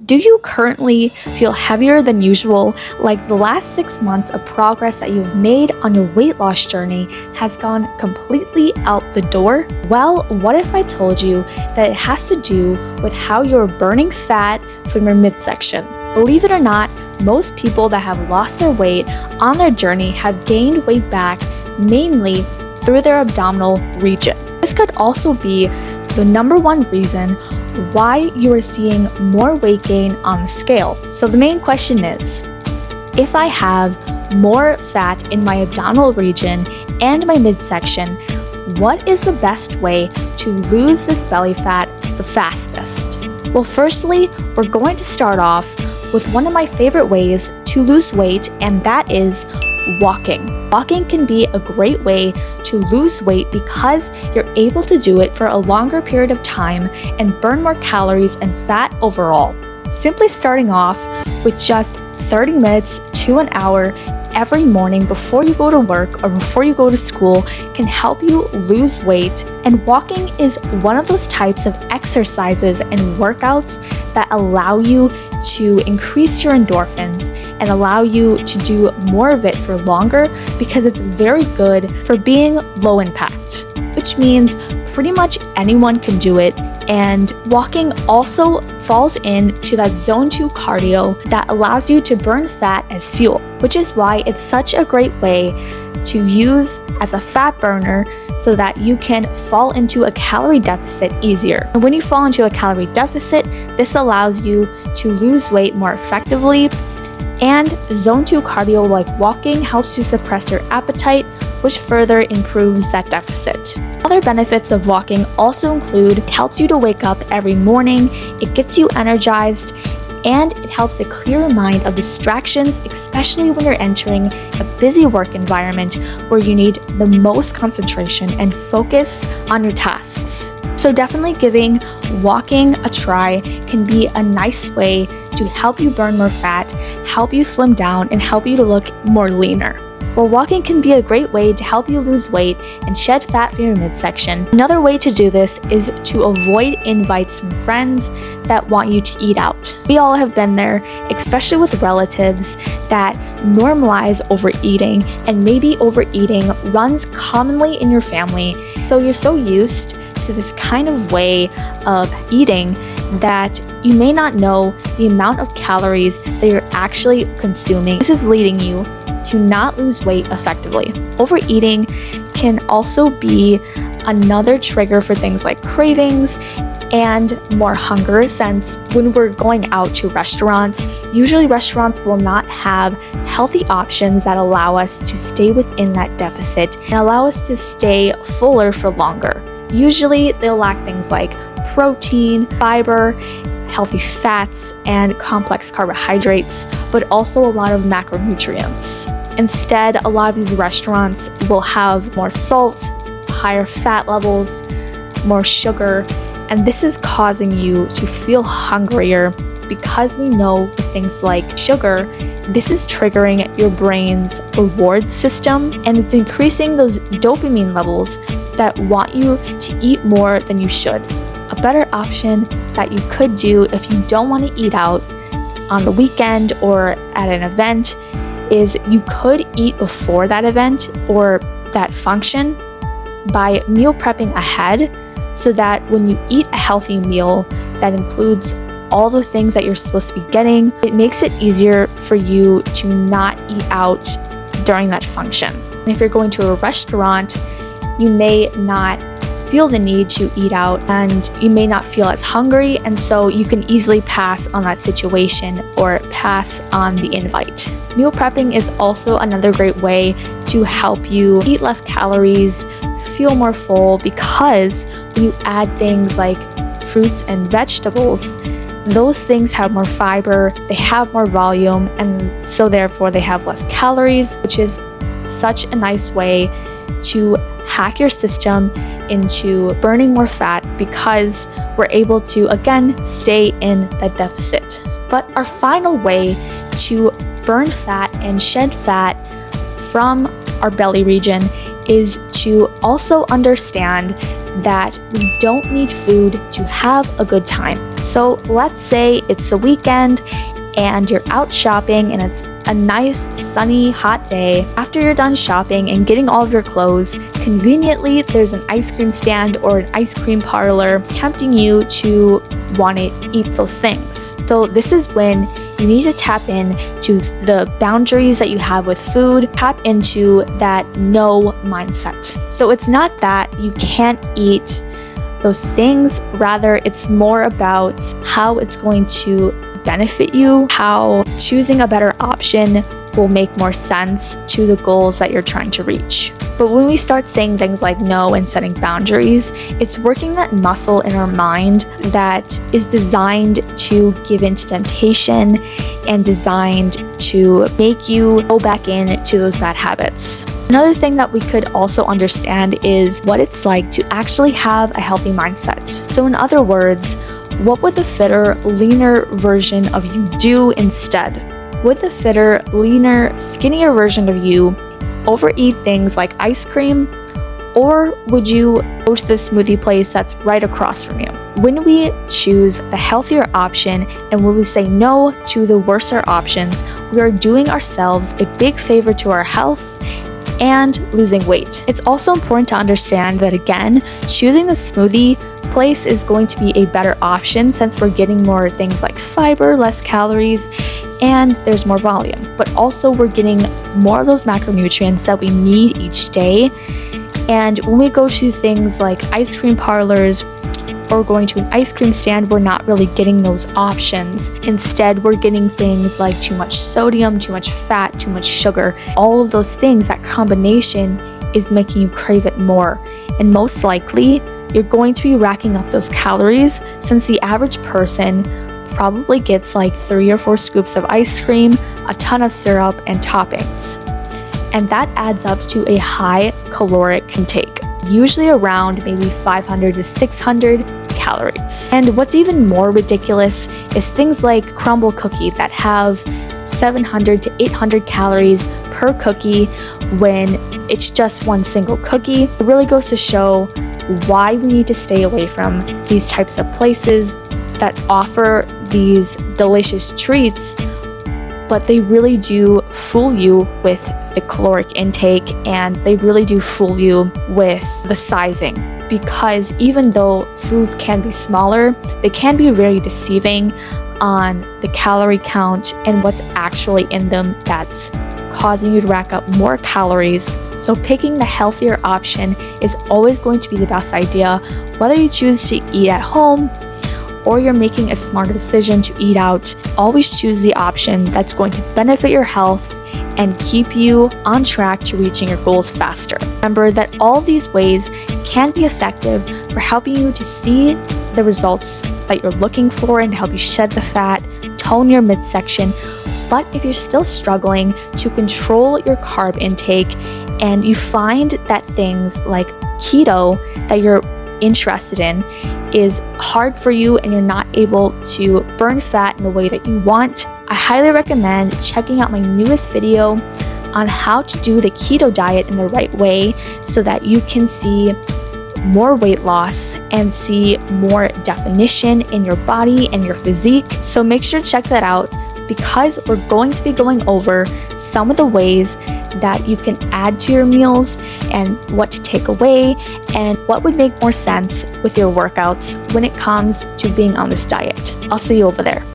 Do you currently feel heavier than usual, like the last 6 months of progress that you've made on your weight loss journey has gone completely out the door? Well, what if I told you that it has to do with how you're burning fat from your midsection? Believe it or not, most people that have lost their weight on their journey have gained weight back mainly through their abdominal region. This could also be the number one reason why you are seeing more weight gain on the scale. So the main question is, if I have more fat in my abdominal region and my midsection, what is the best way to lose this belly fat the fastest? Well, firstly, we're going to start off with one of my favorite ways to lose weight, and that is walking. Walking can be a great way to lose weight because you're able to do it for a longer period of time and burn more calories and fat overall. Simply starting off with just 30 minutes to an hour every morning before you go to work or before you go to school can help you lose weight. And walking is one of those types of exercises and workouts that allow you to increase your endorphins and allow you to do more of it for longer because it's very good for being low impact, which means pretty much anyone can do it. And walking also falls into that zone 2 cardio that allows you to burn fat as fuel, which is why it's such a great way to use as a fat burner so that you can fall into a calorie deficit easier. And when you fall into a calorie deficit, this allows you to lose weight more effectively. And zone 2 cardio like walking helps you suppress your appetite, which further improves that deficit. Other benefits of walking also include it helps you to wake up every morning, it gets you energized, and it helps a clear mind of distractions, especially when you're entering a busy work environment where you need the most concentration and focus on your tasks. So definitely giving walking a try can be a nice way to help you burn more fat, help you slim down, and help you to look more leaner. While walking can be a great way to help you lose weight and shed fat from your midsection, another way to do this is to avoid invites from friends that want you to eat out. We all have been there, especially with relatives that normalize overeating, and maybe overeating runs commonly in your family. So you're so used to this kind of way of eating that you may not know the amount of calories that you're actually consuming. This is leading you to not lose weight effectively. Overeating can also be another trigger for things like cravings and more hunger, since when we're going out to restaurants, usually restaurants will not have healthy options that allow us to stay within that deficit and allow us to stay fuller for longer. Usually they'll lack things like protein, fiber, healthy fats, and complex carbohydrates, but also a lot of macronutrients. Instead, a lot of these restaurants will have more salt, higher fat levels, more sugar, and this is causing you to feel hungrier because we know with things like sugar, this is triggering your brain's reward system, and it's increasing those dopamine levels that want you to eat more than you should. A better option that you could do if you don't want to eat out on the weekend or at an event is you could eat before that event or that function by meal prepping ahead, so that when you eat a healthy meal that includes all the things that you're supposed to be getting, it makes it easier for you to not eat out during that function. And if you're going to a restaurant, you may not feel the need to eat out and you may not feel as hungry, and so you can easily pass on that situation or pass on the invite. Meal prepping is also another great way to help you eat less calories, feel more full, because when you add things like fruits and vegetables, those things have more fiber, they have more volume, and so therefore they have less calories, which is such a nice way to hack your system into burning more fat because we're able to, again, stay in that deficit. But our final way to burn fat and shed fat from our belly region is to also understand that we don't need food to have a good time. So let's say it's the weekend and you're out shopping and it's a nice, sunny, hot day. After you're done shopping and getting all of your clothes, conveniently there's an ice cream stand or an ice cream parlor tempting you to want to eat those things. So this is when you need to tap into the boundaries that you have with food, tap into that no mindset. So it's not that you can't eat those things, rather it's more about how it's going to benefit you, how choosing a better option will make more sense to the goals that you're trying to reach. But when we start saying things like no and setting boundaries, it's working that muscle in our mind that is designed to give into temptation and designed to make you go back into those bad habits. Another thing that we could also understand is what it's like to actually have a healthy mindset. So in other words, what would the fitter, leaner version of you do instead? Would the fitter, leaner, skinnier version of you overeat things like ice cream? Or would you go to the smoothie place that's right across from you? When we choose the healthier option and when we say no to the worser options, we are doing ourselves a big favor to our health and losing weight. It's also important to understand that, again, choosing the smoothie place is going to be a better option since we're getting more things like fiber, less calories, and there's more volume. But also we're getting more of those macronutrients that we need each day. And when we go to things like ice cream parlors or going to an ice cream stand, we're not really getting those options. Instead, we're getting things like too much sodium, too much fat, too much sugar. All of those things, that combination is making you crave it more. And most likely, you're going to be racking up those calories since the average person probably gets like 3 or 4 scoops of ice cream, a ton of syrup, and toppings. And that adds up to a high caloric intake, usually around maybe 500 to 600 calories. And what's even more ridiculous is things like crumble cookie that have 700 to 800 calories per cookie when it's just one single cookie. It really goes to show why we need to stay away from these types of places that offer these delicious treats, but they really do fool you with the caloric intake and they really do fool you with the sizing. Because even though foods can be smaller, they can be very deceiving on the calorie count and what's actually in them that's causing you to rack up more calories. So picking the healthier option is always going to be the best idea, whether you choose to eat at home or you're making a smarter decision to eat out. Always choose the option that's going to benefit your health and keep you on track to reaching your goals faster. Remember that all these ways can be effective for helping you to see the results that you're looking for and to help you shed the fat, tone your midsection. But if you're still struggling to control your carb intake and you find that things like keto that you're interested in is hard for you and you're not able to burn fat in the way that you want, I highly recommend checking out my newest video on how to do the keto diet in the right way so that you can see more weight loss and see more definition in your body and your physique. So make sure to check that out because we're going to be going over some of the ways that you can add to your meals and what to take away and what would make more sense with your workouts when it comes to being on this diet. I'll see you over there.